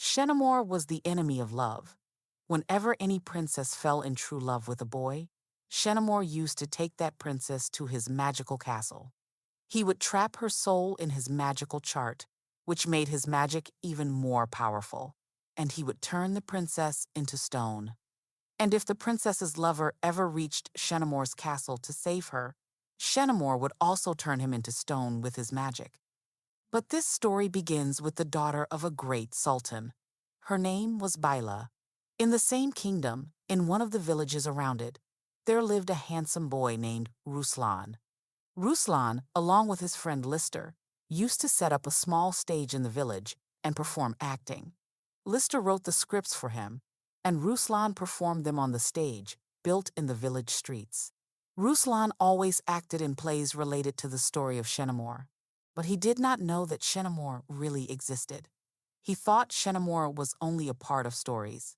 Shenemor was the enemy of love. Whenever any princess fell in true love with a boy, Shenemor used to take that princess to his magical castle. He would trap her soul in his magical chart, which made his magic even more powerful, and he would turn the princess into stone. And if the princess's lover ever reached Shenemor's castle to save her, Shenemor would also turn him into stone with his magic. But this story begins with the daughter of a great sultan. Her name was Baila. In the same kingdom, in one of the villages around it, there lived a handsome boy named Ruslaan. Ruslaan, along with his friend Lister, used to set up a small stage in the village and perform acting. Lister wrote the scripts for him, and Ruslaan performed them on the stage, built in the village streets. Ruslaan always acted in plays related to the story of Shenemor, but he did not know that Shenemor really existed. He thought Shenemor was only a part of stories.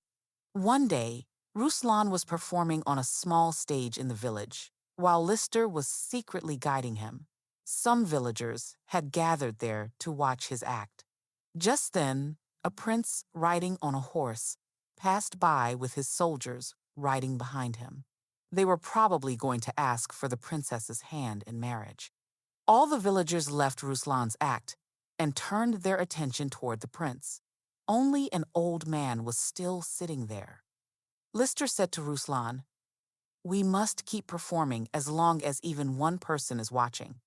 One day, Ruslaan was performing on a small stage in the village, while Lister was secretly guiding him. Some villagers had gathered there to watch his act. Just then, a prince riding on a horse passed by with his soldiers riding behind him. They were probably going to ask for the princess's hand in marriage. All the villagers left Ruslaan's act and turned their attention toward the prince. Only an old man was still sitting there. Lister said to Ruslaan, "We must keep performing as long as even one person is watching."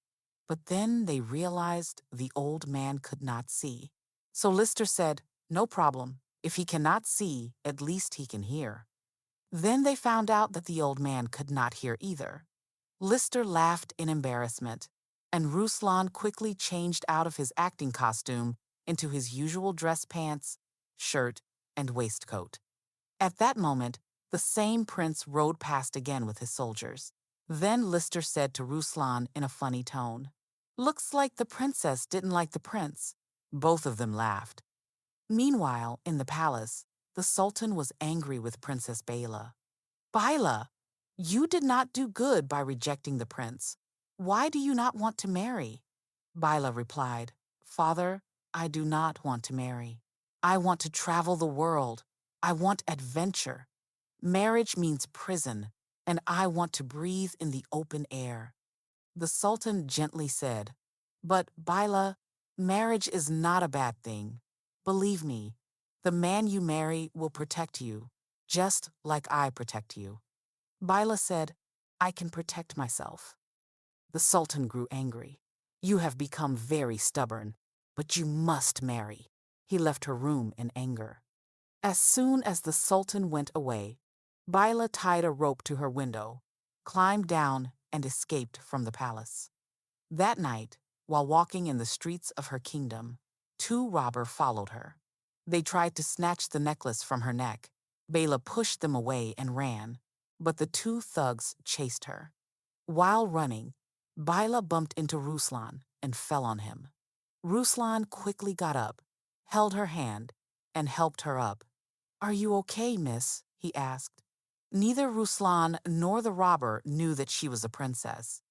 But then they realized the old man could not see. So Lister said, "No problem. If he cannot see, at least he can hear." Then they found out that the old man could not hear either. Lister laughed in embarrassment, and Ruslaan quickly changed out of his acting costume into his usual dress pants, shirt, and waistcoat. At that moment, the same prince rode past again with his soldiers. Then Lister said to Ruslaan in a funny tone, "Looks like the princess didn't like the prince." Both of them laughed. Meanwhile, in the palace, the sultan was angry with Princess Baila. "Baila, you did not do good by rejecting the prince. Why do you not want to marry?" Baila replied, "Father, I do not want to marry. I want to travel the world. I want adventure. Marriage means prison, and I want to breathe in the open air." The sultan gently said, "But Baila, marriage is not a bad thing. Believe me, the man you marry will protect you, just like I protect you." Baila said, "I can protect myself." The sultan grew angry. "You have become very stubborn, but you must marry." He left her room in anger. As soon as the sultan went away, Baila tied a rope to her window, climbed down, and escaped from the palace. That night, while walking in the streets of her kingdom, two robbers followed her. They tried to snatch the necklace from her neck. Baila pushed them away and ran, but the two thugs chased her. While running, Baila bumped into Ruslaan and fell on him. Ruslaan quickly got up, held her hand, and helped her up. "Are you okay, miss?" he asked. Neither Ruslaan nor the robber knew that she was a princess.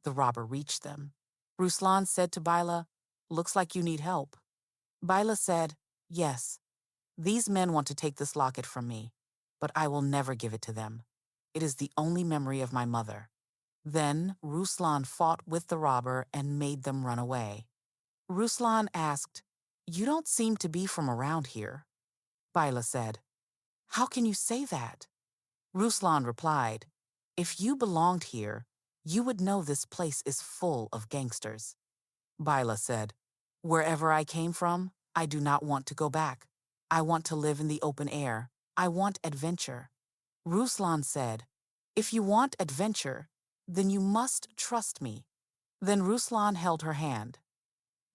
The robber reached them. Ruslaan said to Baila, "Looks like you need help." Baila said, "Yes, these men want to take this locket from me, but I will never give it to them. It is the only memory of my mother." Then Ruslaan fought with the robber and made them run away. Ruslaan asked, "You don't seem to be from around here." Baila said, "How can you say that?" Ruslaan replied, "If you belonged here, you would know this place is full of gangsters." Baila said, "Wherever I came from, I do not want to go back. I want to live in the open air. I want adventure." Ruslaan said, "If you want adventure, then you must trust me." Then Ruslaan held her hand,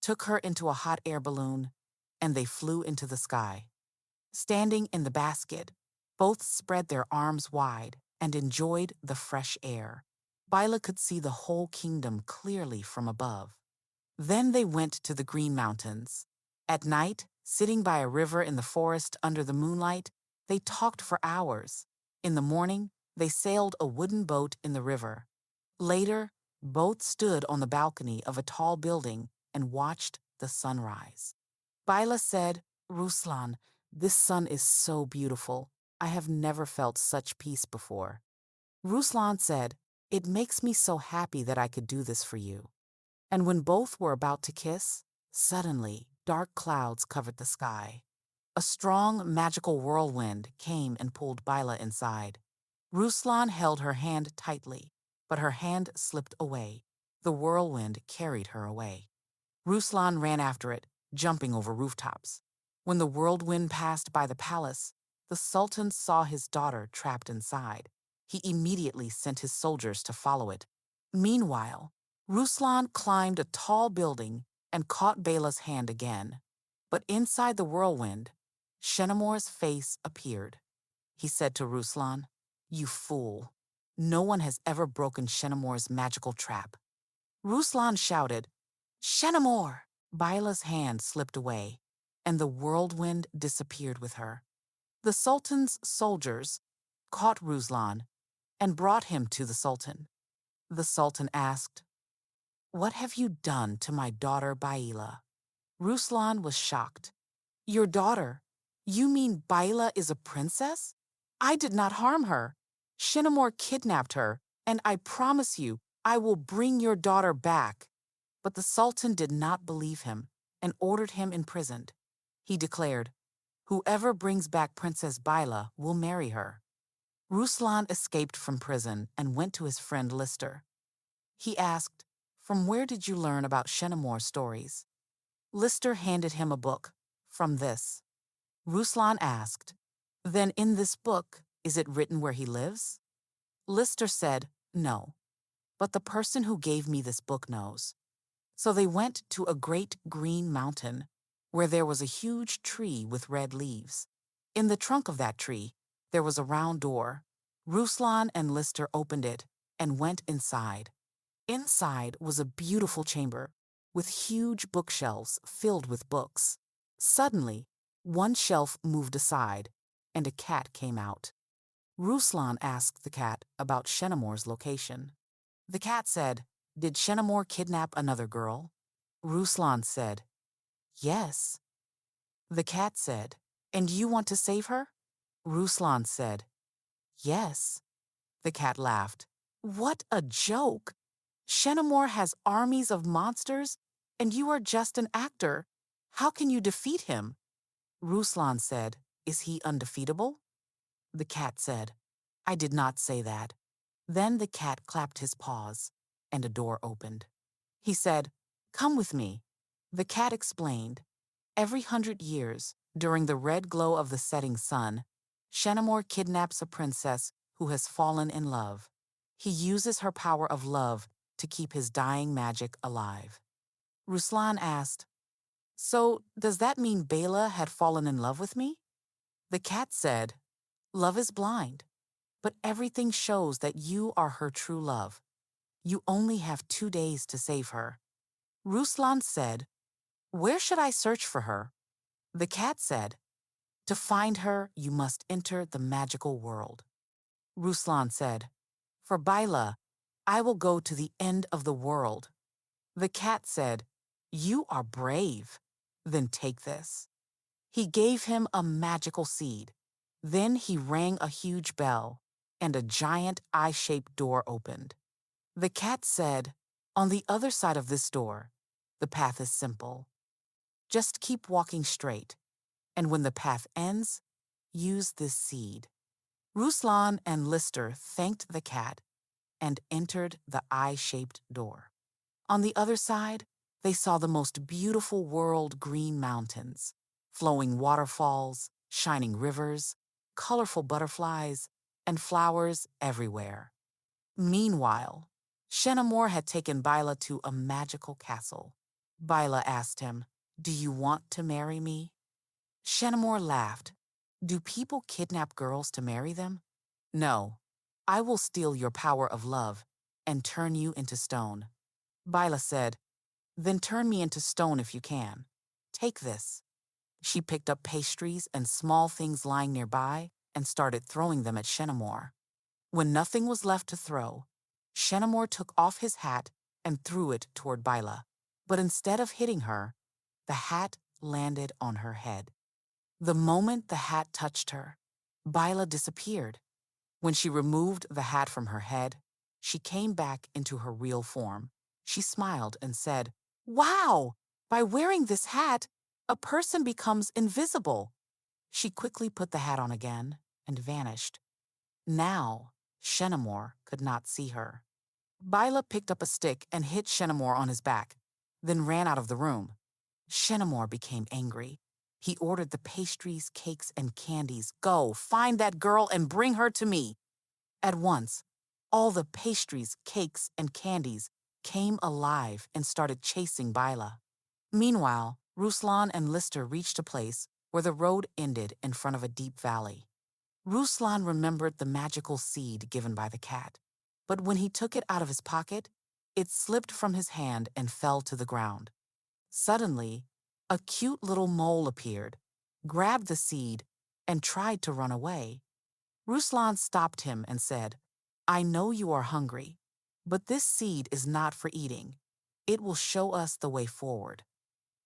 took her into a hot air balloon, and they flew into the sky. Standing in the basket, both spread their arms wide and enjoyed the fresh air. Baila could see the whole kingdom clearly from above. Then they went to the Green Mountains. At night, sitting by a river in the forest under the moonlight, they talked for hours. In the morning, they sailed a wooden boat in the river. Later, both stood on the balcony of a tall building and watched the sunrise. Baila said, "Ruslaan, This sun is so beautiful. I have never felt such peace before. Ruslaan said, "It makes me so happy that I could do this for you." And when both were about to kiss, suddenly dark clouds covered the sky. A strong, magical whirlwind came and pulled Baila inside. Ruslaan held her hand tightly, but her hand slipped away. The whirlwind carried her away. Ruslan ran after it, jumping over rooftops. When the whirlwind passed by the palace, the Sultan saw his daughter trapped inside. He immediately sent his soldiers to follow it. Meanwhile, Ruslan climbed a tall building and caught Bela's hand again. But inside the whirlwind, Shenemor's face appeared. He said to Ruslan, "You fool. No one has ever broken Shenemor's magical trap." Ruslan shouted, "Shenemor!" Baila's hand slipped away, and the whirlwind disappeared with her. The Sultan's soldiers caught Ruslan and brought him to the Sultan. The Sultan asked, "What have you done to my daughter Baila?" Ruslan was shocked. "Your daughter? You mean Baila is a princess? I did not harm her. Shenemor kidnapped her, and I promise you, I will bring your daughter back." But the Sultan did not believe him and ordered him imprisoned. He declared, "Whoever brings back Princess Baila will marry her." Ruslan escaped from prison and went to his friend Lister. He asked, "From where did you learn about Shenemor's stories?" Lister handed him a book. "From this." Ruslan asked, "Then in this book, is it written where he lives?" Lister said, "No, but the person who gave me this book knows." So they went to a great green mountain where there was a huge tree with red leaves. In the trunk of that tree, there was a round door. Ruslan and Lister opened it and went inside. Inside was a beautiful chamber with huge bookshelves filled with books. Suddenly, one shelf moved aside and a cat came out. Ruslan asked the cat about Shenemor's location. The cat said, "Did Shenemor kidnap another girl?" Ruslan said, "Yes." The cat said, "And you want to save her?" Ruslan said, "Yes." The cat laughed. "What a joke! Shenemor has armies of monsters, and you are just an actor. How can you defeat him?" Ruslan said, "Is he undefeatable?" The cat said, "I did not say that." Then the cat clapped his paws, and a door opened. He said, "Come with me." The cat explained, "Every 100 years, during the red glow of the setting sun, Shenemor kidnaps a princess who has fallen in love. He uses her power of love to keep his dying magic alive." Ruslan asked, "So does that mean Baila had fallen in love with me?" The cat said, "Love is blind, but everything shows that you are her true love. You only have 2 days to save her." Ruslan said, "Where should I search for her?" The cat said, "To find her, you must enter the magical world." Ruslan said, "For Baila, I will go to the end of the world." The cat said, "You are brave. Then take this." He gave him a magical seed. Then he rang a huge bell, and a giant eye-shaped door opened. The cat said, "On the other side of this door, the path is simple. Just keep walking straight, and when the path ends, use this seed." Ruslan and Lister thanked the cat and entered the eye-shaped door. On the other side, they saw the most beautiful world green mountains, flowing waterfalls, shining rivers, colorful butterflies, and flowers everywhere. Meanwhile, Shenemor had taken Baila to a magical castle. Baila asked him, "Do you want to marry me?" Shenemor laughed. "Do people kidnap girls to marry them?" "No. I will steal your power of love and turn you into stone." Baila said, "Then turn me into stone if you can. Take this." She picked up pastries and small things lying nearby and started throwing them at Shenemor. When nothing was left to throw, Shenemor took off his hat and threw it toward Baila. But instead of hitting her, the hat landed on her head. The moment the hat touched her, Baila disappeared. When she removed the hat from her head, she came back into her real form. She smiled and said, "Wow! By wearing this hat, a person becomes invisible." She quickly put the hat on again and vanished. Now, Shenemor could not see her. Baila picked up a stick and hit Shenemor on his back, then ran out of the room. Shenemor became angry. He ordered the pastries, cakes, and candies. "Go, find that girl and bring her to me." At once, all the pastries, cakes, and candies came alive and started chasing Baila. Meanwhile, Ruslaan and Lister reached a place where the road ended in front of a deep valley. Ruslaan remembered the magical seed given by the cat, but when he took it out of his pocket, it slipped from his hand and fell to the ground. Suddenly, a cute little mole appeared, grabbed the seed, and tried to run away. Ruslaan stopped him and said, "I know you are hungry, but this seed is not for eating. It will show us the way forward."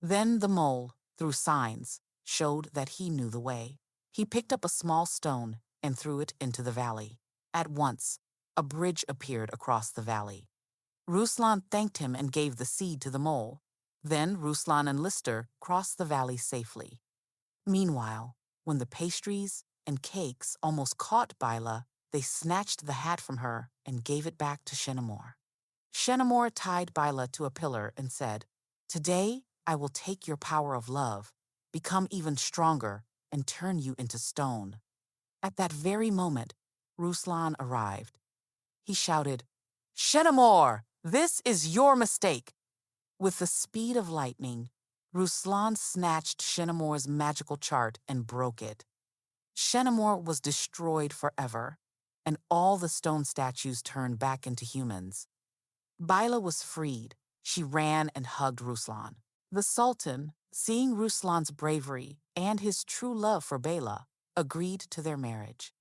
Then the mole, through signs, showed that he knew the way. He picked up a small stone and threw it into the valley. At once, a bridge appeared across the valley. Ruslaan thanked him and gave the seed to the mole. Then Ruslaan and Lister crossed the valley safely. Meanwhile, when the pastries and cakes almost caught Baila, they snatched the hat from her and gave it back to Shenemor. Shenemor tied Baila to a pillar and said, "Today I will take your power of love, become even stronger, and turn you into stone." At that very moment, Ruslaan arrived. He shouted, "Shenemor, this is your mistake." With the speed of lightning, Ruslaan snatched Shenemor's magical chart and broke it. Shenemor was destroyed forever, and all the stone statues turned back into humans. Baila was freed. She ran and hugged Ruslaan. The Sultan, seeing Ruslaan's bravery and his true love for Baila, agreed to their marriage.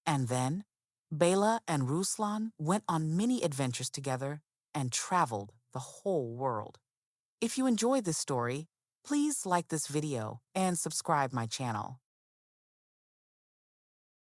And then, Baila and Ruslaan went on many adventures together and traveled the whole world. If you enjoyed this story, please like this video and subscribe my channel.